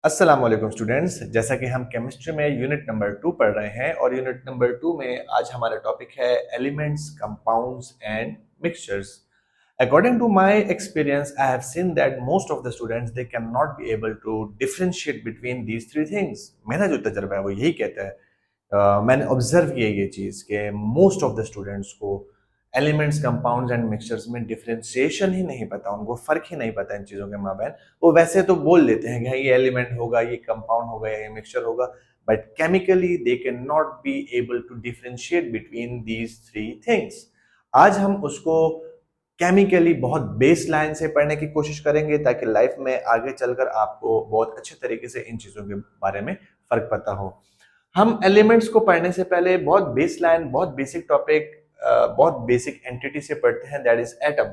अस्सलाम वालेकुम स्टूडेंट्स। जैसा कि हम केमिस्ट्री में यूनिट नंबर 2 पढ़ रहे हैं और यूनिट नंबर 2 में आज हमारा टॉपिक है elements, compounds and mixtures. According to my experience, I have seen that most of the students they cannot be able to differentiate between these three things. मेरा जो तजुर्बा है वो यही कहता है। मैंने ऑब्जर्व किया ये चीज़ कि मोस्ट ऑफ द स्टूडेंट्स को एलिमेंट्स, कंपाउंड्स एंड मिक्सचर्स में डिफरेंशिएशन ही नहीं पता, उनको फर्क ही नहीं पता इन चीज़ों के माबैन। वो वैसे तो बोल देते हैं कि ये एलिमेंट होगा, ये कंपाउंड होगा या ये मिक्सचर होगा, but chemically they can not be able to differentiate between these three things. आज हम उसको केमिकली बहुत बेस लाइन से पढ़ने की कोशिश करेंगे ताकि लाइफ में आगे चलकर आपको बहुत अच्छे तरीके से इन चीज़ों के बारे में फर्क पता हो। हम एलिमेंट्स को पढ़ने से पहले बहुत बेस लाइन, बहुत बेसिक टॉपिक, बहुत बेसिक एंटिटी से पढ़ते हैं, दैट इज एटम।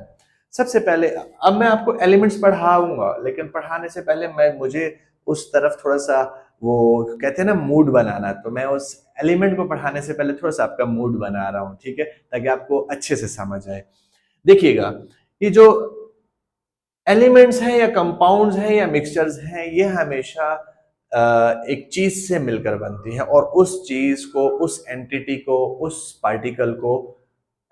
सबसे पहले अब मैं आपको एलिमेंट्स पढ़ाऊंगा, लेकिन पढ़ाने से पहले मुझे उस तरफ थोड़ा सा वो कहते हैं ना मूड बनाना, तो मैं उस एलिमेंट को पढ़ाने से पहले थोड़ा सा आपका मूड बना रहा हूँ, ठीक है, ताकि आपको अच्छे से समझ आए। देखिएगा, ये जो एलिमेंट्स हैं या कंपाउंड्स हैं या मिक्सचर्स हैं, ये हमेशा एक चीज से मिलकर बनती है और उस चीज को, उस एंटिटी को, उस पार्टिकल को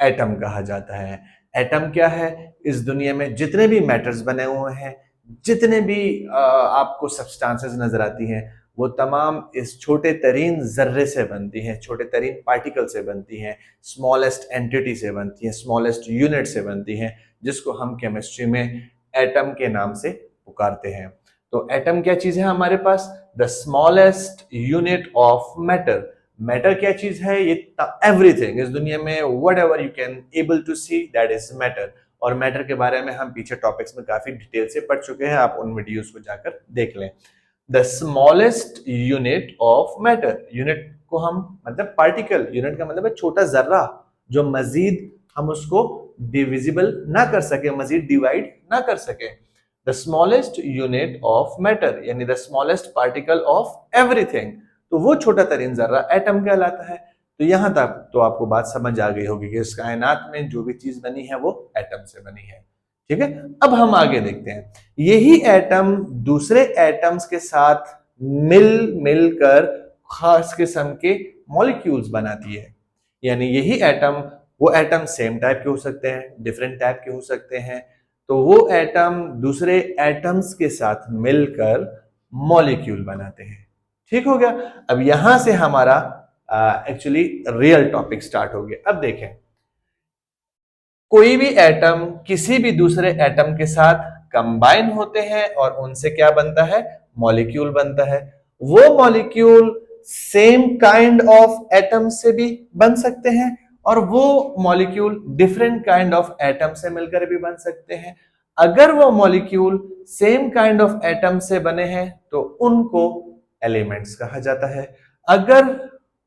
एटम कहा जाता है। एटम क्या है? इस दुनिया में जितने भी मैटर्स बने हुए हैं, जितने भी आपको सब्सटेंसेस नजर आती हैं, वो तमाम इस छोटे तरीन जर्रे से बनती हैं, छोटे तरीन पार्टिकल से बनती हैं, स्मॉलेस्ट एंटिटी से बनती हैं, स्मॉलेस्ट यूनिट से बनती हैं, जिसको हम केमिस्ट्री में एटम के नाम से पुकारते हैं। तो एटम क्या चीज है हमारे पास? The smallest unit of matter. Matter क्या चीज है? ये एवरीथिंग इस दुनिया में, whatever you can able to see, that is matter. और मैटर के बारे में हम पीछे टॉपिक्स में काफी डिटेल से पढ़ चुके हैं, आप उन वीडियोस को जाकर देख लें। The smallest unit of matter, unit को हम मतलब पार्टिकल, यूनिट का मतलब है छोटा जर्रा, जो मजीद हम उसको डिविजिबल ना कर सके, मजीद डिवाइड ना कर सके। The smallest unit of matter यानी the smallest particle of everything, तो वो छोटा तरीन जर्रा एटम कहलाता है। तो यहां तक तो आपको बात समझ आ गई होगी कि इस कायनात में जो भी चीज बनी है वो एटम से बनी है, ठीक है। अब हम आगे देखते हैं, यही एटम दूसरे एटम्स के साथ मिल मिलकर खास किस्म के मॉलिक्यूल्स बनाती है। यानी यही एटम, वो एटम सेम टाइप के हो सकते हैं, डिफरेंट टाइप के हो सकते हैं, तो वो एटम दूसरे एटम्स के साथ मिलकर मॉलिक्यूल बनाते हैं। ठीक हो गया। अब यहां से हमारा एक्चुअली रियल टॉपिक स्टार्ट हो गया। अब देखें, कोई भी एटम किसी भी दूसरे एटम के साथ कंबाइन होते हैं और उनसे क्या बनता है? मॉलिक्यूल बनता है। वो molecule same kind of atom से भी बन सकते हैं और वो molecule different kind of atom से मिलकर भी बन सकते हैं। अगर वो molecule same kind of atom से बने हैं तो उनको एलिमेंट्स कहा जाता है। अगर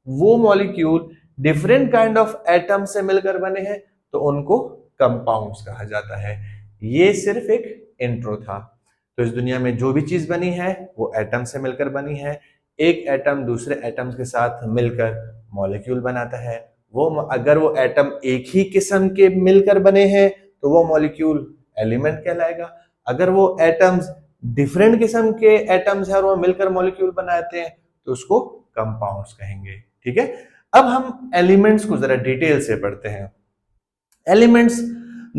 वो molecule different kind of atom से मिलकर बने हैं तो उनको कंपाउंड्स कहा जाता है। ये सिर्फ एक इंट्रो था। तो इस दुनिया में जो भी चीज बनी है वो एटम से मिलकर बनी है। एक एटम दूसरे एटम के साथ मिलकर मॉलिक्यूल बनाता है। वो अगर वो एटम एक ही किस्म के मिलकर बने हैं तो वो मॉलिक्यूल एलिमेंट कहलाएगा। अगर वो एटम्स डिफरेंट किस्म के एटम्स है और वो मिलकर मॉलिक्यूल बनाते हैं तो उसको कंपाउंड्स कहेंगे। ठीक है। अब हम एलिमेंट्स को जरा डिटेल से पढ़ते हैं। एलिमेंट्स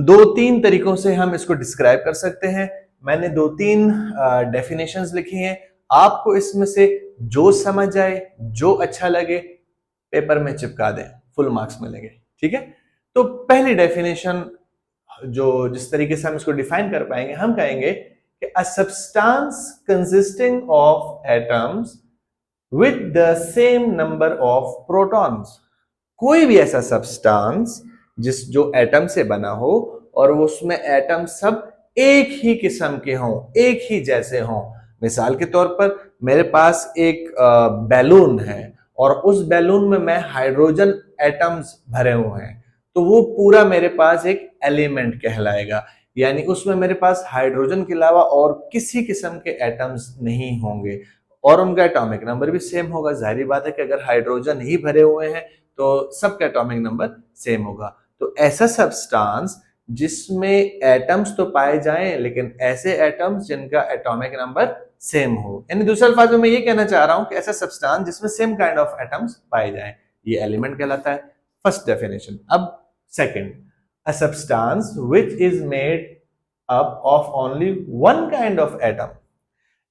दो तीन तरीकों से हम इसको डिस्क्राइब कर सकते हैं। मैंने दो तीन डेफिनेशंस लिखी हैं, आपको इसमें से जो समझ आए, जो अच्छा लगे, पेपर में चिपका दें, फुल मार्क्स मिलेंगे। ठीक है। तो पहली डेफिनेशन जो जिस तरीके से हम इसको डिफाइन कर पाएंगे, हम कहेंगे कि a substance consisting of atoms with the same number of protons. कोई भी ऐसा सब्सटेंस जो एटम से बना हो और उसमें एटम सब एक ही किस्म के हों, एक ही जैसे हों। मिसाल के तौर पर मेरे पास एक बैलून है और उस बैलून में मैं हाइड्रोजन एटम्स भरे हुए हैं, तो वो पूरा मेरे पास एक एलिमेंट कहलाएगा। यानी उसमें मेरे पास हाइड्रोजन के अलावा और किसी किस्म के एटम्स नहीं होंगे और उनका एटॉमिक नंबर भी सेम होगा। जाहिर बात है कि अगर हाइड्रोजन ही भरे हुए हैं तो सबका एटॉमिक नंबर सेम होगा। तो ऐसा सब्सटेंस जिसमें एटम्स तो पाए जाएं लेकिन ऐसे एटम्स जिनका एटॉमिक नंबर सेम हो। यानी दूसरे अल्फाज में मैं ये कहना चाह रहा हूं कि ऐसा सब्सटेंस जिसमें सेम काइंड ऑफ एटम्स पाए जाएं, ये एलिमेंट कहलाता है। First definition. अब second, a substance which is made up of only one kind of atom.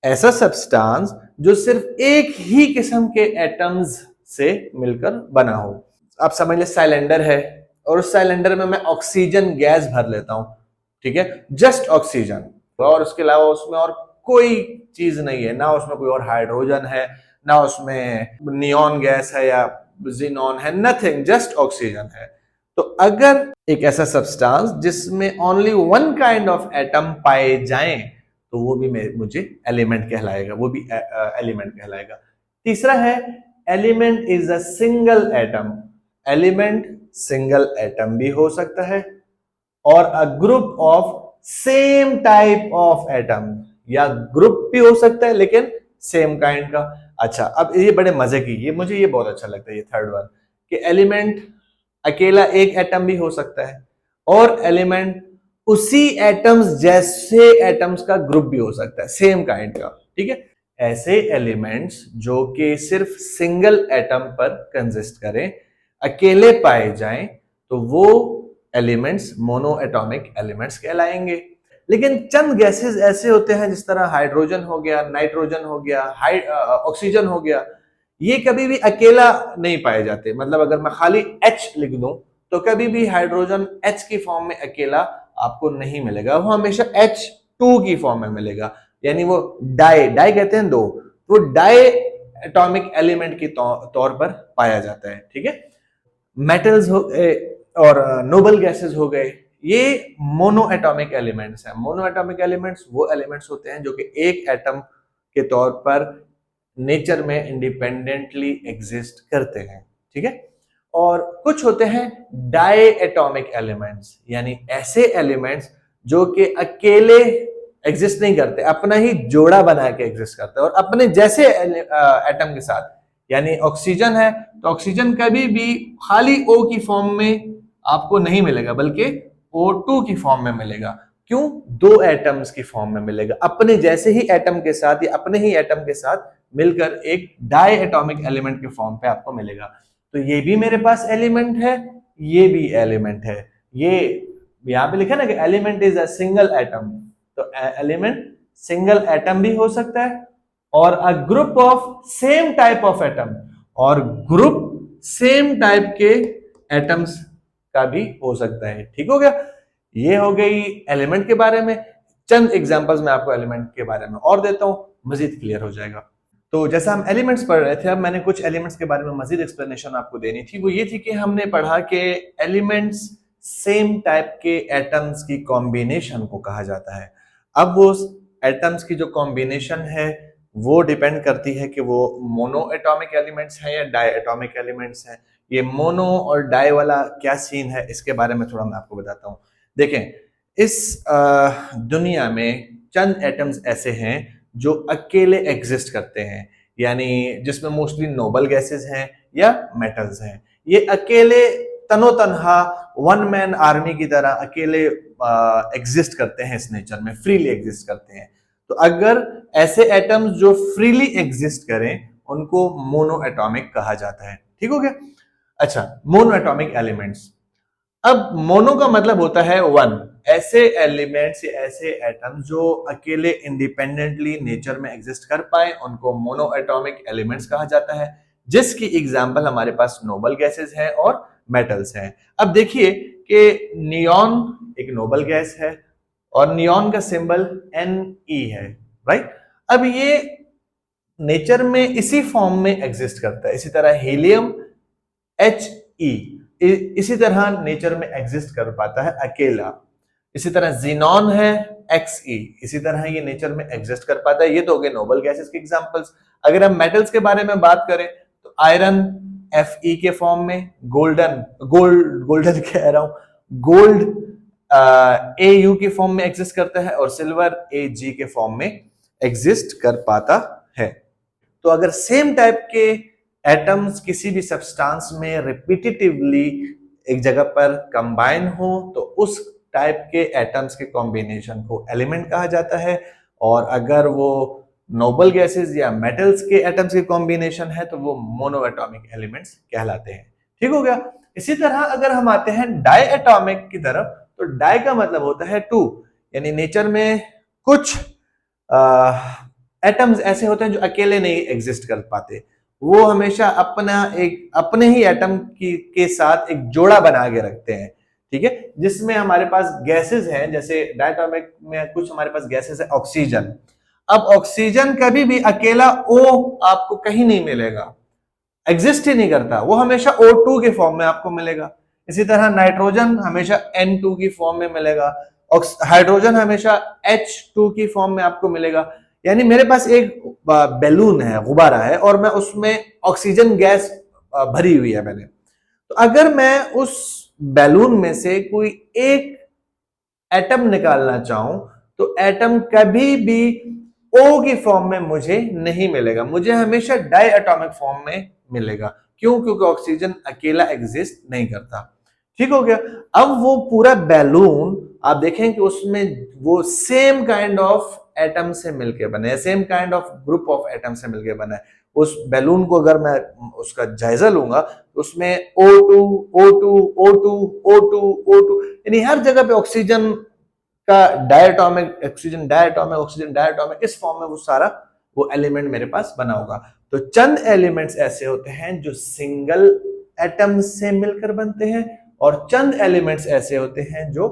ऐसा सब्सटेंस जो सिर्फ एक ही किस्म के एटम्स से मिलकर बना हो। आप समझ ले सिलेंडर है और उस सिलेंडर में मैं ऑक्सीजन गैस भर लेता हूं, ठीक है, जस्ट ऑक्सीजन, और उसके अलावा उसमें और कोई चीज नहीं है, ना उसमें कोई और हाइड्रोजन है, ना उसमें नियॉन गैस है या जीनॉन है, नथिंग, जस्ट ऑक्सीजन है। तो अगर एक ऐसा सब्सटेंस जिसमें only one kind of atom पाए जाएं तो वो भी मुझे एलिमेंट कहलाएगा, वो भी एलिमेंट कहलाएगा। तीसरा है element is a single atom. Element single atom भी हो सकता है और a group of same type of atom, या ग्रुप भी हो सकता है लेकिन सेम काइंड का। अच्छा, अब ये बड़े मजे की, ये मुझे ये बहुत अच्छा लगता है, ये थर्ड वन, कि एलिमेंट अकेला एक एटम भी हो सकता है और एलिमेंट उसी एटम्स जैसे एटम्स का ग्रुप भी हो सकता है, सेम काइंड का, ठीक है। ऐसे एलिमेंट्स जो कि सिर्फ सिंगल एटम पर कंसिस्ट करें, अकेले पाए जाएं, तो वो एलिमेंट्स मोनो एटॉमिक एलिमेंट्स कहलाएंगे। लेकिन चंद गैसेस ऐसे होते हैं, जिस तरह हाइड्रोजन हो गया, नाइट्रोजन हो गया, ऑक्सीजन हो गया, ये कभी भी अकेला नहीं पाए जाते। मतलब अगर मैं खाली H लिख दूं तो कभी भी हाइड्रोजन H की फॉर्म में अकेला आपको नहीं मिलेगा, वो हमेशा H2 की फॉर्म में मिलेगा। यानी वो डाई डाई कहते हैं दो, वो डाई एटॉमिक एलिमेंट के तौर पर पाया जाता है, ठीक है। मेटल्स हो गए और नोबल गैसेस हो गए, ये मोनो एटॉमिक एलिमेंट्स हैं। मोनो एटॉमिक एलिमेंट्स वो एलिमेंट्स होते हैं जो कि एक एटम के तौर पर नेचर में इंडिपेंडेंटली एग्जिस्ट करते हैं, ठीक है। और कुछ होते हैं डाई एटॉमिक एलिमेंट्स, यानी ऐसे एलिमेंट्स जो कि अकेले एग्जिस्ट नहीं करते, अपना ही जोड़ा बना के एग्जिस्ट करते हैं और अपने जैसे एटम के साथ। यानी ऑक्सीजन है तो ऑक्सीजन कभी भी खाली O की फॉर्म में आपको नहीं मिलेगा, बल्कि O2 की फॉर्म में मिलेगा। क्यों? दो एटम्स की फॉर्म में मिलेगा, अपने जैसे ही एटम के साथ या अपने ही एटम के साथ मिलकर एक डाई एटॉमिक एलिमेंट के फॉर्म पे आपको मिलेगा। तो ये भी मेरे पास एलिमेंट है, ये भी एलिमेंट है। ये यहां पे लिखा ना कि element is a single atom, तो एलिमेंट सिंगल एटम भी हो सकता है और a group of same type of atom, और ग्रुप सेम टाइप के एटम्स का भी हो सकता है, ठीक हो गया। ये हो गई एलिमेंट के बारे में। चंद एग्जांपल्स मैं आपको एलिमेंट के बारे में और देता हूं, मजीद क्लियर हो जाएगा। तो जैसा हम एलिमेंट्स पढ़ रहे थे, अब मैंने कुछ एलिमेंट्स के बारे में मजीद एक्सप्लेनेशन आपको देनी थी। वो ये थी कि हमने पढ़ा कि एलिमेंट्स सेम टाइप के एटम्स की कॉम्बिनेशन को कहा जाता है। अब वो एटम्स की जो कॉम्बिनेशन है वो डिपेंड करती है कि वो मोनो एटॉमिक एलिमेंट्स हैं या डाई एटॉमिक एलिमेंट्स हैं। ये मोनो और डाई वाला क्या सीन है, इसके बारे में थोड़ा मैं आपको बताता हूँ। देखें, इस दुनिया में चंद एटम्स ऐसे हैं जो अकेले एग्जिस्ट करते हैं, यानी जिसमें मोस्टली नोबल गैसेस हैं या मेटल्स हैं। ये अकेले तनो तनहा वन मैन आर्मी की तरह अकेले एग्जिस्ट करते हैं, इस नेचर में फ्रीली एग्जिस्ट करते हैं। तो अगर ऐसे एटम्स जो फ्रीली एग्जिस्ट करें उनको मोनो एटॉमिक कहा जाता है, ठीक हो गया। अच्छा, मोनो एटॉमिक एलिमेंट्स। अब मोनो का मतलब होता है वन। ऐसे एलिमेंट्स या ऐसे एटम्स जो अकेले इंडिपेंडेंटली नेचर में एग्जिस्ट कर पाए उनको मोनो एटॉमिक एलिमेंट्स कहा जाता है, जिसकी एग्जांपल हमारे पास नोबल गैसेस हैं और मेटल्स हैं। अब देखिए कि नियॉन एक नोबल गैस है और नियॉन का सिंबल Ne है, राइट। अब ये नेचर में इसी फॉर्म में एग्जिस्ट करता है। इसी तरह हीलियम He इसी तरह नेचर में एग्जिस्ट कर पाता है अकेला। इसी तरह जीनॉन है Xe, इसी तरह ये नेचर में एग्जिस्ट कर पाता है। ये तो हो गए नोबल गैसेस के एग्जांपल्स। अगर हम मेटल्स के बारे में बात करें तो आयरन Fe के फॉर्म में, गोल्डन कह रहा हूं, गोल्ड Au के फॉर्म में एग्जिस्ट करता है और सिल्वर Ag के फॉर्म में एग्जिस्ट कर पाता है। तो अगर सेम टाइप के एटम्स किसी भी सब्सटेंस में रिपीटेटिवली एक जगह पर कंबाइन हो तो उस टाइप के एटम्स के कॉम्बिनेशन को एलिमेंट कहा जाता है, और अगर वो नोबल गैसेस या मेटल्स के एटम्स के कॉम्बिनेशन है तो वो मोनोएटॉमिक एलिमेंट्स कहलाते हैं। ठीक हो गया। इसी तरह अगर हम आते हैं डाई एटॉमिक की तरफ, तो डाई का मतलब होता है टू, यानी नेचर में कुछ एटम्स ऐसे होते हैं जो अकेले नहीं एग्जिस्ट कर पाते, वो हमेशा अपने ही एटम के साथ एक जोड़ा बना के रखते हैं। ठीक है, जिसमें हमारे पास गैसेस हैं, जैसे डायटोमिक में कुछ हमारे पास गैसेस है, ऑक्सीजन। अब ऑक्सीजन कभी भी अकेला O आपको कहीं नहीं मिलेगा, एग्जिस्ट ही नहीं करता, वो हमेशा O2 के फॉर्म में आपको मिलेगा। इसी तरह नाइट्रोजन हमेशा N2 की फॉर्म में मिलेगा, हाइड्रोजन हमेशा H2 की फॉर्म में आपको मिलेगा। यानी मेरे पास एक बैलून है, गुब्बारा है, और मैं उसमें ऑक्सीजन गैस भरी हुई है मैंने, तो अगर मैं उस बैलून में से कोई एक एटम निकालना चाहूं तो एटम कभी भी O की फॉर्म में मुझे नहीं मिलेगा, मुझे हमेशा डाई एटॉमिक फॉर्म में मिलेगा। क्यों? क्योंकि ऑक्सीजन अकेला एग्जिस्ट नहीं करता। ठीक हो गया। अब वो पूरा बैलून आप देखें कि उसमें वो सेम काइंड ऑफ एटम से मिलकर बने, same kind of group of atom से मिलकर बना है। उस बैलून को अगर मैं उसका जायजा लूंगा तो उसमें O2 O2 O2 O2 O2 यानी हर जगह पे ऑक्सीजन का diatomic, oxygen diatomic, oxygen diatomic, इस फॉर्म में वो सारा वो एलिमेंट मेरे पास बना होगा। तो चंद एलिमेंट्स ऐसे होते हैं जो सिंगल एटम से मिलकर बनते हैं, और चंद एलिमेंट्स ऐसे होते हैं जो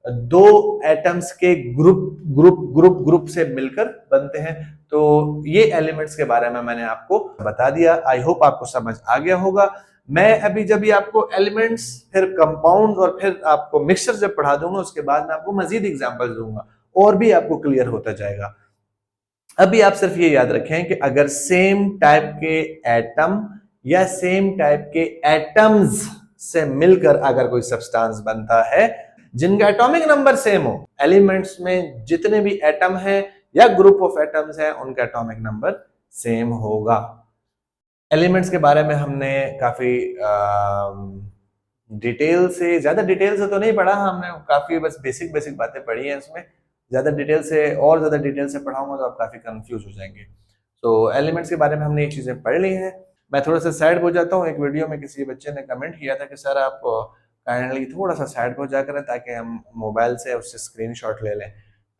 दो एटम्स के ग्रुप से मिलकर बनते हैं। तो ये एलिमेंट्स के बारे में मैंने आपको बता दिया। आई होप आपको समझ आ गया होगा। मैं अभी जब भी आपको एलिमेंट्स, फिर कंपाउंड और फिर आपको मिक्सचर जब पढ़ा दूंगा, उसके बाद मैं आपको मजीद एग्जांपल्स दूंगा और भी आपको क्लियर होता जाएगा। अभी आप सिर्फ ये याद रखें कि अगर सेम टाइप के एटम या सेम टाइप के एटम्स से मिलकर अगर कोई सब्सटेंस बनता है जिनका एटॉमिक नंबर सेम हो, एलिमेंट्स में जितने भी एटम हैं या ग्रुप ऑफ एटम्स हैं उनका एटॉमिक नंबर सेम होगा। एलिमेंट्स के बारे में हमने काफी डिटेल से, ज्यादा डिटेल से तो नहीं पढ़ा हमने, काफी बस बेसिक बेसिक बातें पढ़ी हैं इसमें। ज्यादा डिटेल से और ज्यादा डिटेल से पढ़ाऊंगा तो आप काफी कंफ्यूज हो जाएंगे। तो एलिमेंट्स के बारे में हमने ये चीजें पढ़ ली हैं। मैं थोड़ा सा साइड हो जाता हूँ। एक वीडियो में किसी बच्चे ने कमेंट किया था कि सर आप काइंडली थोड़ा सा साइड हो जाकर ताकि हम मोबाइल से उससे स्क्रीनशॉट ले लें,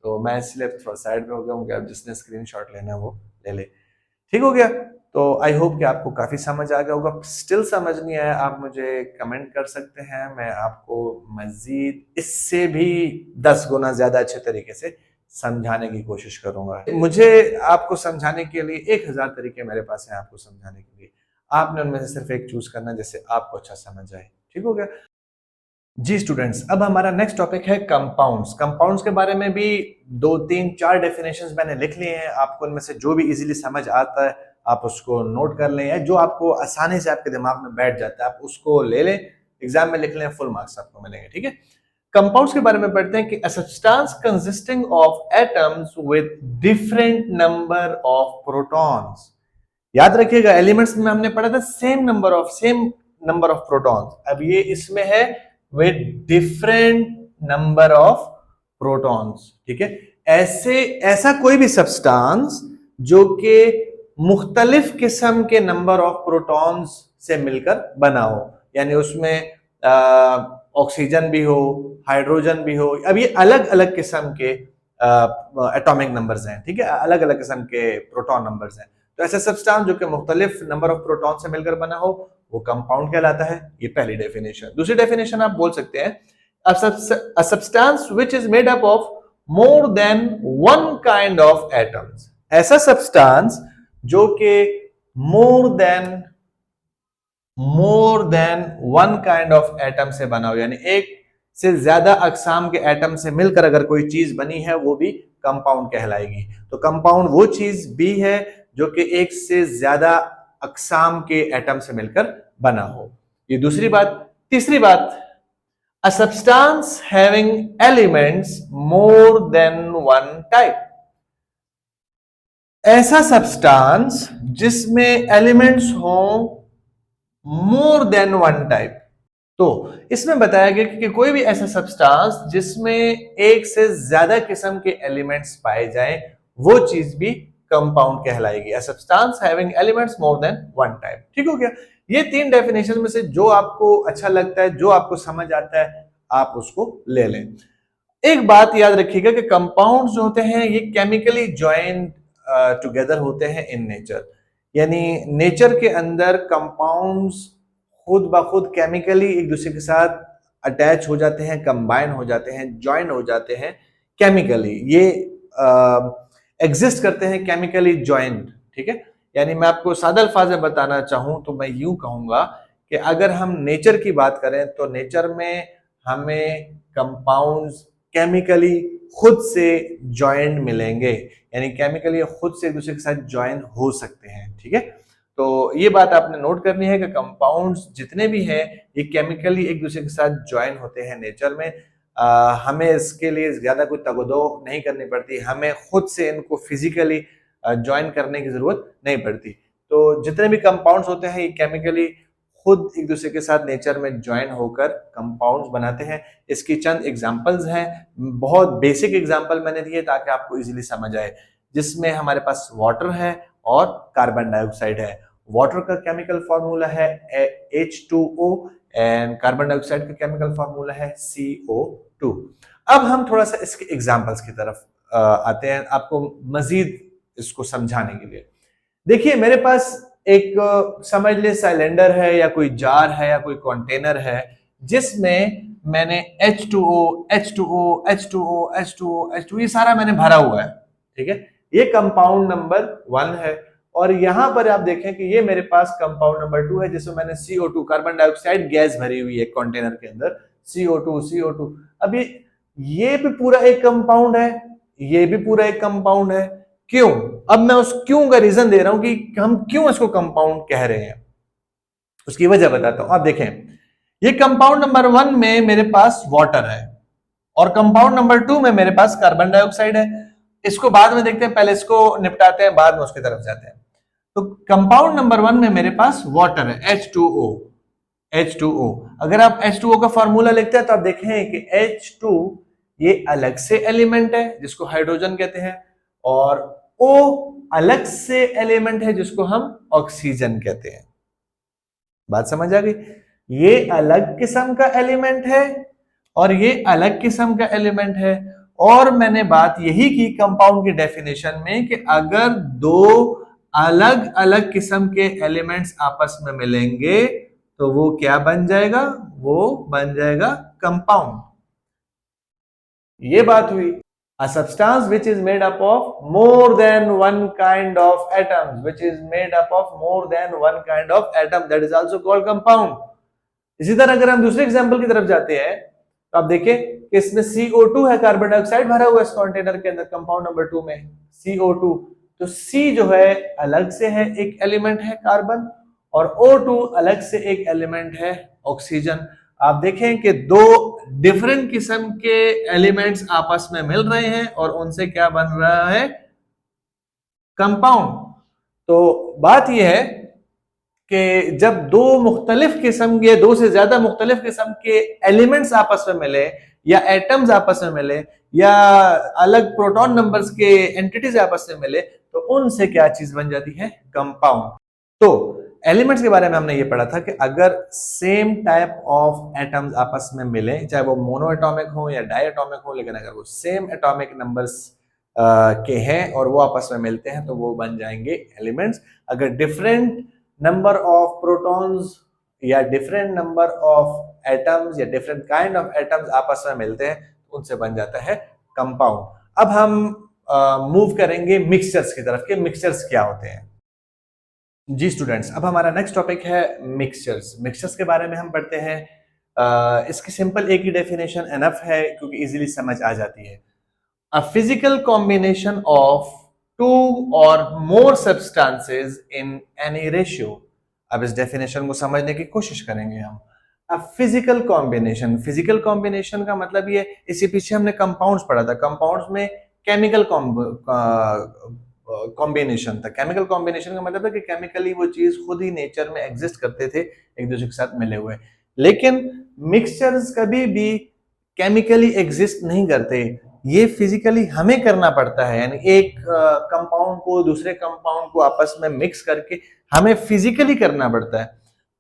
तो मैं इसलिए थोड़ा साइड पे हो गया हूँ कि अब जिसने स्क्रीनशॉट लेना है वो ले ले। ठीक हो गया। तो आई होप कि आपको काफी समझ आ गया होगा। स्टिल समझ नहीं आया, आप मुझे कमेंट कर सकते हैं, मैं आपको मजीद इससे भी 10 गुना ज्यादा अच्छे तरीके से समझाने की कोशिश करूंगा। मुझे आपको समझाने के लिए 1000 तरीके मेरे पास हैं आपको समझाने के लिए, आपने उनमें से सिर्फ एक चूज करना जिससे आपको अच्छा समझ आए। ठीक हो गया जी स्टूडेंट्स। अब हमारा नेक्स्ट टॉपिक है कंपाउंड्स। कंपाउंड्स के बारे में भी 2 3 4 डेफिनेशंस मैंने लिख लिए हैं, आपको उनमें से जो भी इजीली समझ आता है आप उसको नोट कर लें, जो आपको आसानी से आपके दिमाग में बैठ जाता है आप उसको ले लें, एग्जाम में लिख लें, फुल मार्क्स आपको मिलेंगे। ठीक है। कंपाउंड्स के बारे में पढ़ते हैं कि a substance consisting of atoms with different number of protons. याद रखिएगा एलिमेंट्स में हमने पढ़ा था सेम नंबर ऑफ प्रोटॉन्स, अब ये इसमें है with different number of protons. ठीक है। ऐसा कोई भी सब्सटेंस जो कि मुख्तलिफ किस्म के नंबर ऑफ प्रोटॉन्स से मिलकर बना हो, यानी उसमें ऑक्सीजन भी हो, हाइड्रोजन भी हो, अब ये अलग अलग किस्म के एटॉमिक नंबर्स हैं। ठीक है, अलग अलग किस्म के प्रोटॉन नंबर्स हैं। तो ऐसा सब्सटेंस जो कि मुख्तलिफ नंबर ऑफ प्रोटॉन से मिलकर बना हो वो कंपाउंड कहलाता है। ये पहली डेफिनेशन। दूसरी डेफिनेशन आप बोल सकते हैं a substance which is made up of more than one kind of atoms। ऐसा सब्सटेंस जो कि more than one kind of atom से बना हो, यानी एक से ज्यादा अकसाम के एटम से मिलकर अगर कोई चीज बनी है वो भी कंपाउंड कहलाएगी। तो कंपाउंड वो चीज भी है जो कि एक से ज्यादा अकसाम के एटम से मिलकर बना हो। ये दूसरी बात। तीसरी बात, a substance having elements more than one type। ऐसा सब्सटेंस जिसमें एलिमेंट्स हो मोर देन वन टाइप। तो इसमें बताया गया कि कोई भी ऐसा सब्सटेंस जिसमें एक से ज्यादा किस्म के एलिमेंट्स पाए जाएं, वो चीज भी कंपाउंड कहलाएगी। A substance having elements more than one type. ठीक हो गया। ये तीन डेफिनेशन में से जो आपको अच्छा लगता है, जो आपको समझ आता है, आप उसको ले लें। एक बात याद रखिएगा कि कंपाउंड्स जो होते हैं ये केमिकली ज्वाइंट टुगेदर होते हैं इन नेचर। यानी नेचर के अंदर कंपाउंड्स खुद ब खुद केमिकली एक दूसरे के साथ अटैच हो जाते हैं, कंबाइन हो जाते हैं, ज्वाइन हो जाते हैं केमिकली। ये एग्जिस्ट करते हैं केमिकली ज्वाइंट। ठीक है। यानी मैं आपको सादा अल्फाज में बताना चाहूं तो मैं यूं कहूंगा कि अगर हम नेचर की बात करें तो नेचर में हमें कंपाउंड्स केमिकली खुद से ज्वाइंट मिलेंगे। यानी केमिकली खुद से एक दूसरे के साथ ज्वाइन हो सकते हैं। ठीक है। तो ये बात आपने नोट करनी है कि कंपाउंड्स जितने भी हैं ये केमिकली एक दूसरे के साथ ज्वाइन होते हैं नेचर में। हमें इसके लिए ज्यादा कोई तगदो नहीं करनी पड़ती, हमें खुद से इनको फिजिकली ज्वाइन करने की जरूरत नहीं पड़ती। तो जितने भी कंपाउंड्स होते हैं ये केमिकली खुद एक दूसरे के साथ नेचर में ज्वाइन होकर कंपाउंड्स बनाते हैं। इसकी चंद एग्जांपल्स हैं, बहुत बेसिक एग्जांपल मैंने दिए ताकि आपको इजीली समझ आए। जिसमें हमारे पास वाटर है और कार्बन डाइऑक्साइड है। वाटर का केमिकल फॉर्मूला है H2O एंड कार्बन डाइऑक्साइड का केमिकल फॉर्मूला है CO2। अब हम थोड़ा सा इसके एग्जांपल्स की तरफ आते हैं आपको मजीद इसको समझाने के लिए। देखिए मेरे पास एक समझ ले सिलेंडर है या कोई जार है या कोई कंटेनर है जिसमें मैंने H2O, H2O, H2O, H2O, H2O ये सारा मैंने भरा हुआ है। ठीक है। ये कंपाउंड नंबर 1 है। और यहां पर आप देखें कि ये मेरे पास कंपाउंड नंबर 2 है जिसमें मैंने CO2 कार्बन डाइऑक्साइड गैस भरी हुई है कंटेनर के अंदर। CO2 अब ये भी पूरा एक कंपाउंड है, ये भी पूरा एक कंपाउंड है। क्यों? अब मैं उस क्यों का रीजन दे रहा हूं कि हम क्यों इसको कंपाउंड कह रहे हैं, उसकी वजह बताता हूं। आप देखें ये कंपाउंड नंबर 1 में मेरे पास वाटर है और कंपाउंड नंबर 2 में मेरे पास कार्बन डाइऑक्साइड है। इसको बाद में देखते हैं, पहले इसको निपटाते हैं, बाद में उसकी तरफ जाते हैं। तो कंपाउंड नंबर 1 में मेरे पास वाटर है H2O। H2O अगर आप H2O का फॉर्मूला लिखते हैं तो आप देखें कि H2 ये अलग से एलिमेंट है जिसको हाइड्रोजन कहते हैं और O अलग से एलिमेंट है जिसको हम ऑक्सीजन कहते हैं। बात समझ आ गई? ये अलग किस्म का एलिमेंट है और ये अलग किस्म का एलिमेंट है। और मैंने बात यही की कंपाउंड की डेफिनेशन में कि अगर दो अलग अलग किस्म के एलिमेंट्स आपस में मिलेंगे तो वो क्या बन जाएगा? वो बन जाएगा कंपाउंड। ये बात हुई। A substance which is made up of more than one kind of atoms, which is made up of more than one kind of atom, that is also called compound. इसी तरह अगर हम दूसरे एग्जांपल की तरफ जाते हैं तो आप देखें कि इसमें CO2 है, कार्बन डाइऑक्साइड भरा हुआ है इस कंटेनर के अंदर कंपाउंड नंबर 2 में CO2। तो C जो है अलग से है, एक एलिमेंट है कार्बन, और O2 अलग से एक एलिमेंट है ऑक्सीजन। आप देखें कि दो डिफरेंट किस्म के एलिमेंट्स आपस में मिल रहे हैं और उनसे क्या बन रहा है? कंपाउंड। तो बात यह है कि जब दो मुख्तलिफ किस्म के, दो से ज्यादा मुख्तलिफ किस्म के एलिमेंट्स आपस में मिले या एटम्स आपस में मिले या अलग प्रोटॉन नंबर्स के एंटिटीज आपस में मिले तो उनसे क्या चीज बन जाती है? कंपाउंड। तो एलिमेंट्स के बारे में हमने ये पढ़ा था कि अगर सेम टाइप ऑफ एटम्स आपस में मिले, चाहे वो मोनो एटॉमिक हो या डाई एटॉमिक हो, लेकिन अगर वो सेम एटॉमिक नंबर्स के हैं और वो आपस में मिलते हैं तो वो बन जाएंगे एलिमेंट्स। अगर डिफरेंट नंबर ऑफ प्रोटॉन्स या डिफरेंट नंबर ऑफ एटम्स या डिफरेंट काइंड ऑफ एटम्स आपस में मिलते हैं तो उनसे बन जाता है कंपाउंड। अब हम मूव करेंगे मिक्सचर्स की तरफ कि मिक्सचर्स क्या होते हैं। जी स्टूडेंट्स, अब हमारा नेक्स्ट टॉपिक है मिक्सचर्स। मिक्सचर्स के बारे में हम पढ़ते हैं। इसकी सिंपल एक ही डेफिनेशन एनफ है क्योंकि इजीली समझ आ जाती है। A physical combination of two or more substances in any ratio. अब इस डेफिनेशन को समझने की कोशिश करेंगे हम। अ फिजिकल कॉम्बिनेशन का मतलब ये, इससे पीछे हमने कंपाउंड्स पढ़ा था, कंपाउंड्स में केमिकल कॉम्बिनेशन था। केमिकल कॉम्बिनेशन का मतलब है कि केमिकली वो चीज खुद ही नेचर में एग्जिस्ट करते थे एक दूसरे के साथ मिले हुए। लेकिन मिक्सचर्स कभी भी केमिकली एग्जिस्ट नहीं करते, ये फिजिकली हमें करना पड़ता है। यानी एक कंपाउंड को दूसरे कंपाउंड को आपस में मिक्स करके हमें फिजिकली करना पड़ता है।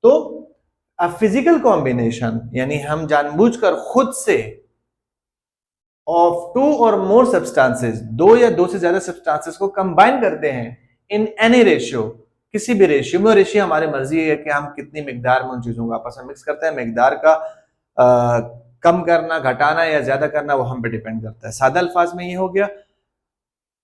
तो फिजिकल कॉम्बिनेशन यानी हम जानबूझकर खुद से of two or more substances, दो या दो से ज्यादा सब्सटेंसेस को कंबाइन करते हैं इन एनी रेशियो, किसी भी रेशियो में। रेशियो हमारी मर्जी है कि हम कितनी मिकदार में उन चीजों को आपस में मिक्स करते हैं। मिकदार का कम करना, घटाना या ज्यादा करना वो हम पे डिपेंड करता है। सादा अल्फाज में ये हो गया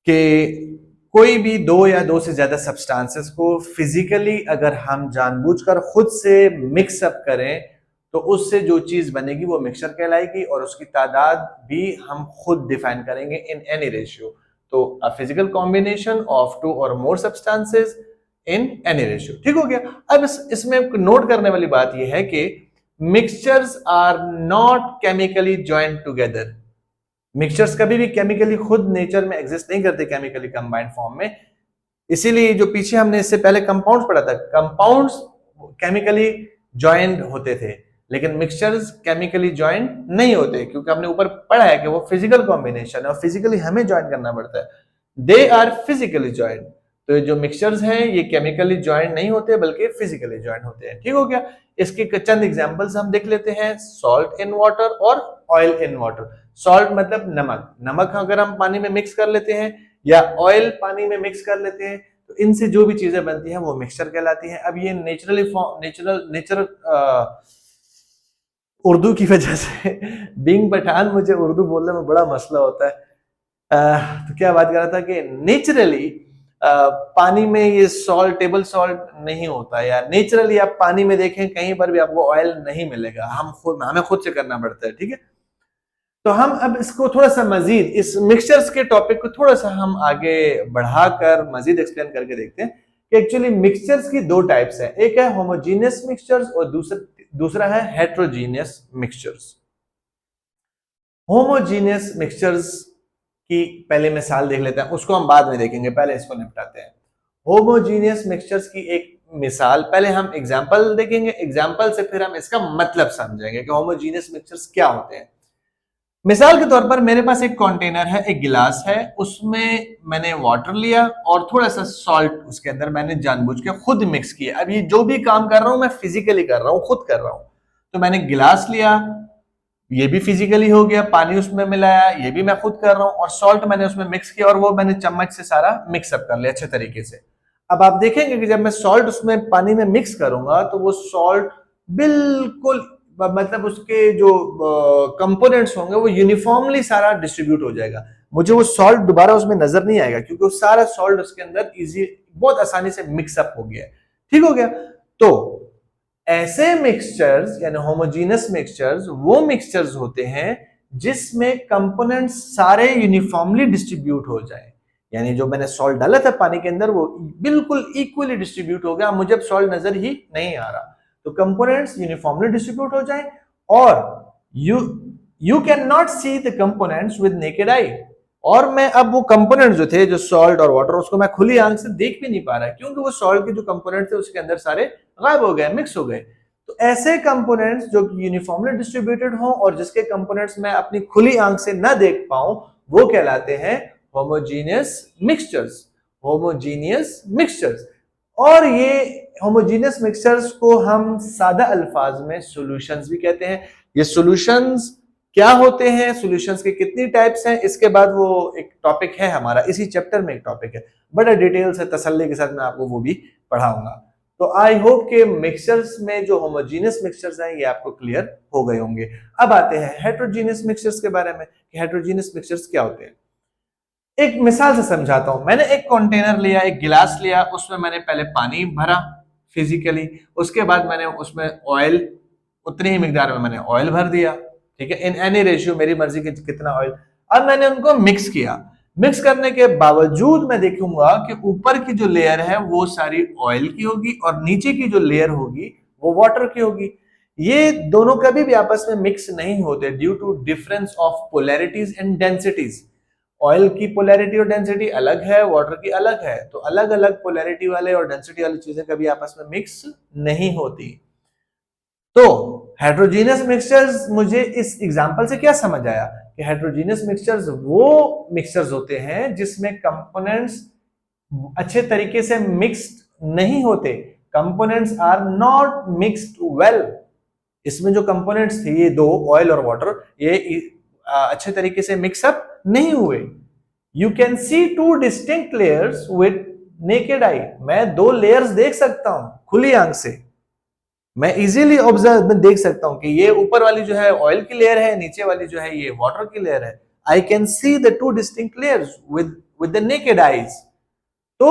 कि कोई भी दो या दो से ज्यादा सब्सटेंसेस को फिजिकली अगर हम जानबूझकर खुद से मिक्सअप करें तो उससे जो चीज बनेगी वो मिक्सचर कहलाएगी, और उसकी तादाद भी हम खुद डिफाइन करेंगे इन एनी रेशियो। तो a physical combination of two or more substances in any ratio. ठीक हो गया। अब इसमें नोट करने वाली बात यह है कि mixtures are not chemically joint together. Mixtures कभी भी केमिकली खुद नेचर में एग्जिस्ट नहीं करते केमिकली कंबाइंड फॉर्म में। इसीलिए जो पीछे हमने इससे पहले कंपाउंड्स पढ़ा था, कंपाउंड्स केमिकली ज्वाइंट होते थे, लेकिन मिक्सचर्स केमिकली ज्वाइंट नहीं होते, क्योंकि हमने ऊपर पढ़ा है कि वो फिजिकल कॉम्बिनेशन है और फिजिकली हमें ज्वाइंट करना पड़ता है। They are physically joint. तो जो मिक्सचर्स हैं ये केमिकली ज्वाइंट नहीं होते बल्कि फिजिकली ज्वाइंट होते हैं। ठीक हो गया। इसके चंद एग्जांपल्स हम देख लेते हैं। सॉल्ट इन वाटर और ऑयल इन वाटर। सॉल्ट मतलब नमक। नमक अगर हम पानी में मिक्स कर लेते हैं या ऑयल पानी में मिक्स कर लेते हैं तो इनसे जो भी चीजें बनती हैं वो मिक्सचर कहलाती हैं। अब ये नेचुरल उर्दू की वजह से बीइंग पठान मुझे उर्दू बोलने में बड़ा मसला होता है। तो क्या बात कर रहा था कि नेचुरली पानी में ये सॉल्ट, टेबल सॉल्ट नहीं होता, या नेचुरली आप पानी में देखें कहीं पर भी आपको ऑयल नहीं मिलेगा, हमें खुद से करना पड़ता है। ठीक है। तो हम अब इसको थोड़ा सा मजीद, इस मिक्सचर्स के टॉपिक को थोड़ा सा हम आगे बढ़ाकर मजीद एक्सप्लेन करके देखते हैं कि एक्चुअली मिक्सचर्स की दो टाइप्स हैं। एक है होमोजीनियस मिक्सचर्स और दूसरा है हेट्रोजीनियस मिक्सचर्स। होमोजीनियस मिक्सचर्स की पहले मिसाल देख लेते हैं, उसको हम बाद में देखेंगे, पहले इसको निपटाते हैं। होमोजीनियस मिक्सचर्स की एक मिसाल, पहले हम एग्जांपल देखेंगे, एग्जांपल से फिर हम इसका मतलब समझेंगे कि होमोजीनियस मिक्सचर्स क्या होते हैं। मिसाल के तौर पर मेरे पास एक कंटेनर है, एक गिलास है, उसमें मैंने वाटर लिया और थोड़ा सा सॉल्ट उसके अंदर मैंने जानबूझ के खुद मिक्स किया। अब ये जो भी काम कर रहा हूं मैं फिजिकली कर रहा हूं, खुद कर रहा हूं। तो मैंने गिलास लिया, ये भी फिजिकली हो गया, पानी उसमें मिलाया, ये भी मैं खुद कर रहा हूं, और सॉल्ट मैंने उसमें मिक्स किया और वो मैंने चम्मच से सारा मिक्सअप कर लिया अच्छे तरीके से। अब आप देखेंगे कि जब मैं सॉल्ट उसमें पानी में मिक्स करूंगा तो वो सॉल्ट बिल्कुल, मतलब उसके जो कंपोनेंट्स होंगे वो यूनिफॉर्मली सारा डिस्ट्रीब्यूट हो जाएगा। मुझे वो सॉल्ट दोबारा उसमें नजर नहीं आएगा क्योंकि वो सारा सॉल्ट उसके अंदर इजी, बहुत आसानी से मिक्सअप हो गया है। ठीक हो गया। तो ऐसे मिक्सचर्स यानी होमोजीनियस मिक्सचर्स वो मिक्सचर्स होते हैं जिसमें कंपोनेंट्स सारे यूनिफॉर्मली डिस्ट्रीब्यूट हो जाए। यानी जो मैंने सॉल्ट डाला था पानी के अंदर वो बिल्कुल इक्वली डिस्ट्रीब्यूट हो गया, मुझे अब सॉल्ट नजर ही नहीं आ रहा। तो कंपोनेंट्स यूनिफॉर्मली डिस्ट्रीब्यूट हो जाए और you can not see the components with naked eye. और मैं अब वो कंपोनेंट्स जो थे, जो सॉल्ट और वाटर, उसको मैं खुली आंख से देख भी नहीं पा रहा क्योंकि वो सॉल्ट के जो कंपोनेंट थे उसके अंदर सारे गायब हो गए, मिक्स हो गए। तो ऐसे कंपोनेंट्स जो यूनिफॉर्मली डिस्ट्रीब्यूटेड हो और जिसके कंपोनेंट्स मैं अपनी खुली आंख से ना देख पाऊं वो कहलाते हैं होमोजीनियस मिक्सचर्स। Homogeneous mixtures. और ये होमोजीनियस मिक्सचर्स को हम सादा अल्फाज में सॉल्यूशंस भी कहते हैं। ये सॉल्यूशंस क्या होते हैं, सॉल्यूशंस के कितनी टाइप्स हैं, इसके बाद वो एक टॉपिक है हमारा, इसी चैप्टर में एक टॉपिक है, बड़ा डिटेल से तसल्ली के साथ मैं आपको वो भी पढ़ाऊंगा। तो आई होप के मिक्सचर्स में जो होमोजीनियस मिक्सचर्स हैं ये आपको क्लियर हो गए होंगे। अब आते हैं हेट्रोजीनियस मिक्सचर्स के बारे में कि हेट्रोजीनियस मिक्सचर्स क्या होते हैं। एक मिसाल से समझाता हूं। मैंने एक कंटेनर लिया, एक गिलास लिया, उसमें मैंने पहले पानी भरा फिजिकली, उसके बाद मैंने उसमें ऑयल, उतनी ही मिकदार में मैंने ऑयल भर दिया। ठीक है, इन एनी रेशियो, मेरी मर्जी के कितना ऑयल। अब मैंने उनको मिक्स किया। मिक्स करने के बावजूद मैं देखूंगा कि ऊपर की जो लेयर है वो सारी ऑयल की होगी और नीचे की जो लेयर होगी वो वाटर की होगी। ये दोनों कभी भी आपस में मिक्स नहीं होते due to difference of polarities and densities. Oil की पोलैरिटी और डेंसिटी अलग है, वाटर की अलग है, तो अलग अलग पोलैरिटी वाले और डेंसिटी वाली चीजें कभी आपस में मिक्स नहीं होती। तो हेट्रोजीनियस मिक्सचर्स, मुझे इस एग्जांपल से क्या समझ आया कि हेट्रोजीनियस मिक्सचर्स वो मिक्सचर्स होते हैं जिसमें कंपोनेंट्स अच्छे तरीके से मिक्स्ड नहीं होते, components are not mixed well. इसमें जो कंपोनेंट्स थे ये दो, ऑयल और वाटर, ये अच्छे तरीके से मिक्सअप नहीं हुए। You can see two distinct layers with naked eye, मैं दो लेयर्स देख सकता हूं खुली आंख से, मैं इजीली ऑब्जर्व में देख सकता हूं कि ये ऊपर वाली जो है ऑयल की लेयर है, नीचे वाली जो है ये वाटर की लेयर है। I can see the two distinct layers with the naked eyes. तो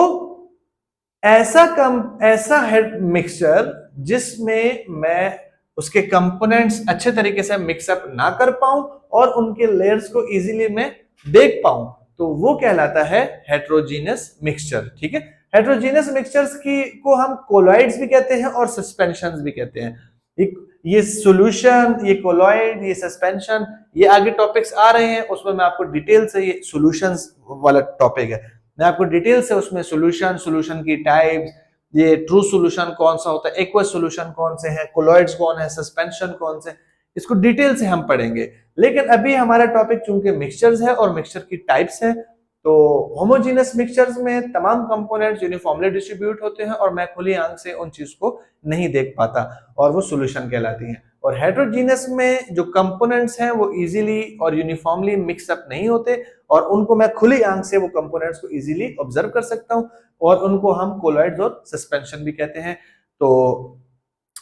ऐसा है मिक्सचर जिसमें मैं उसके कंपोनेंट्स अच्छे तरीके से मिक्सअप ना कर पाऊं और उनके लेयर्स को इजीली मैं देख पाऊं, तो वो कहलाता है हेट्रोजीनियस मिक्सचर। ठीक है, हेट्रोजीनियस मिक्सचर्स की को हम कोलॉइड्स भी कहते हैं और सस्पेंशंस भी कहते हैं। ये सॉल्यूशन, ये कोलॉइड, ये सस्पेंशन, ये आगे टॉपिक्स आ रहे हैं, उसमें मैं आपको डिटेल से, ये सॉल्यूशंस वाला टॉपिक है, मैं आपको डिटेल से उसमें सॉल्यूशन की टाइप्स, ये ट्रू सॉल्यूशन कौन सा होता है, एक्वस सॉल्यूशन कौन से हैं, कोलॉइड्स कौन है, सस्पेंशन कौन से, इसको डिटेल से हम पढ़ेंगे। लेकिन अभी हमारा टॉपिक चूंकि मिक्सचर्स है और मिक्सचर की टाइप्स है, तो होमोजेनियस मिक्सचर्स में तमाम कंपोनेंट्स यूनिफॉर्मली डिस्ट्रीब्यूट होते हैं और मैं खुली आंख से उन चीज को नहीं देख पाता और वो सॉल्यूशन कहलाती हैं। और हेट्रोजीनियस में जो कंपोनेंट्स हैं वो इजीली और यूनिफॉर्मली मिक्सअप नहीं होते और उनको मैं खुली आंख से वो कंपोनेंट्स को इजीली ऑब्जर्व कर सकता हूं और उनको हम कोलॉइड्स और सस्पेंशन भी कहते हैं। तो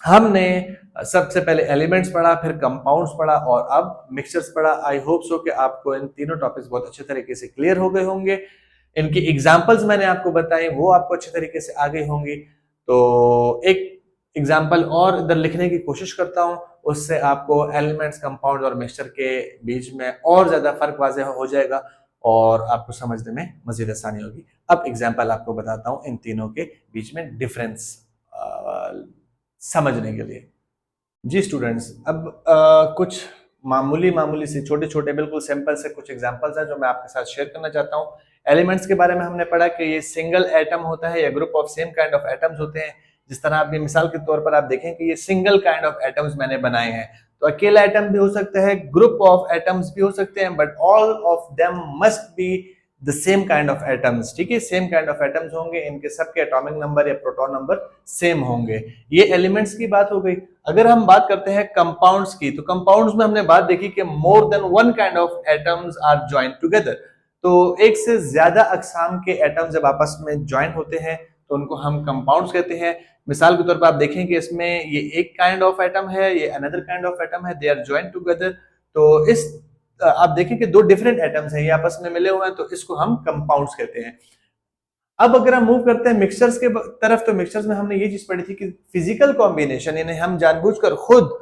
हमने सबसे पहले एलिमेंट्स पढ़ा, फिर कंपाउंड्स पढ़ा और अब मिक्सचर्स पढ़ा। आई होप सो कि आपको इन तीनों टॉपिक्स बहुत अच्छे तरीके से क्लियर हो गए होंगे। इनकी एग्जांपल्स मैंने आपको बताई, वो आपको अच्छे तरीके से आ गई होंगी। तो एक एग्जांपल और इधर लिखने की कोशिश करता हूं, उससे आपको एलिमेंट्स, कंपाउंड और मिक्सचर के बीच में और ज्यादा फर्क वाज़ेह हो जाएगा और आपको समझने में मजीद आसानी होगी। अब एग्जाम्पल आपको बताता हूं इन तीनों के बीच में डिफरेंस समझने के लिए। जी स्टूडेंट्स, अब कुछ मामूली से छोटे छोटे बिल्कुल सिंपल से कुछ एग्जांपल्स हैं जो मैं आपके साथ शेयर करना चाहता हूं। एलिमेंट्स के बारे में हमने पढ़ा कि ये सिंगल एटम होता है या group of same kind of atoms होते हैं। जिस तरह आप मिसाल के तौर पर आप देखें कि ये सिंगल काइंड ऑफ एटम्स मैंने बनाए हैं, तो अकेला एटम भी हो सकता है, ग्रुप ऑफ एटम्स भी हो सकते हैं, but all of them must be the same kind of atoms. ठीक है, सेम काइंड ऑफ एटम्स होंगे, इनके सबके एटॉमिक नंबर या प्रोटॉन नंबर सेम होंगे। ये एलिमेंट्स की बात हो गई। अगर हम बात करते हैं कंपाउंड्स की, तो कंपाउंड्स में हमने बात देखी कि more than one kind of atoms are joint together. तो एक से ज्यादा अकसाम के एटम्स जब आपस में ज्वाइन होते हैं तो उनको हम कंपाउंड्स कहते हैं। मिसाल के तौर पर आप देखें कि इसमें ये एक काइंड ऑफ एटम है, ये अनदर काइंड ऑफ एटम है, दे आर ज्वाइंट टुगेदर। तो इस आप देखें कि दो डिफरेंट एटम्स हैं, ये आपस में मिले हुए हैं, तो इसको हम कंपाउंड्स कहते हैं। अब अगर हम मूव करते हैं मिक्सचर्स के तरफ, तो मिक्सचर्स में हमने ये चीज पढ़ी थी कि फिजिकल कॉम्बिनेशन, यानी हम जानबूझकर खुद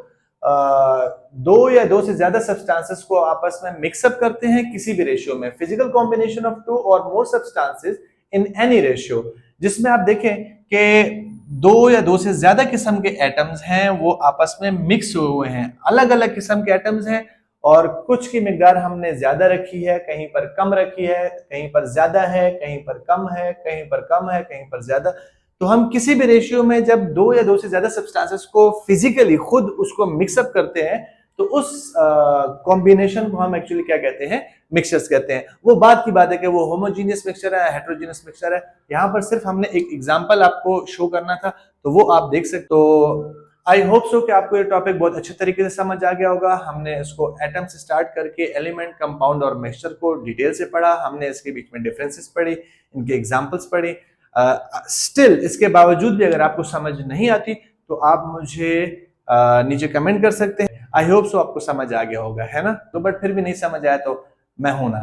दो या दो से ज्यादा सब्सटेंसेस को आपस में मिक्सअप करते हैं किसी भी रेशियो में। Physical combination of two or more substances in any ratio, जिसमें आप देखें कि दो या दो से ज्यादा किस्म के एटम्स हैं वो आपस में मिक्स हुए हैं, अलग अलग किस्म के एटम्स हैं और कुछ की मिकदार हमने ज्यादा रखी है, कहीं पर कम रखी है, कहीं पर ज्यादा है, कहीं पर कम है, कहीं पर कम है, कहीं पर ज्यादा। तो हम किसी भी रेशियो में जब दो या दो से ज्यादा सब्सटेंसेस को फिजिकली खुद उसको मिक्सअप करते हैं तो उस कॉम्बिनेशन को हम एक्चुअली क्या कहते हैं, मिक्सचर्स कहते हैं। वो बात की बात है कि वो होमोजीनियस मिक्सचर है, हेट्रोजीनियस मिक्सचर है। यहाँ पर सिर्फ हमने एक एग्जांपल आपको शो करना था, तो वो आप देख सकते। तो आई होप सो कि आपको ये टॉपिक बहुत अच्छे तरीके से समझ आ गया होगा। हमने इसको एटम से स्टार्ट करके एलिमेंट, कंपाउंड और मिक्सचर को डिटेल से पढ़ा, हमने इसके बीच में डिफरेंसेस पढ़ी, इनके एग्जांपल्स पढ़ी। स्टिल इसके बावजूद भी अगर आपको समझ नहीं आती तो आप मुझे नीचे कमेंट कर सकते हैं। आई होप सो आपको समझ आ गया होगा, है ना? तो बट फिर भी नहीं समझ आया तो मैं हूं ना।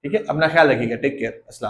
ठीक है, अपना ख्याल रखिएगा, टेक केयर, अस्सलाम।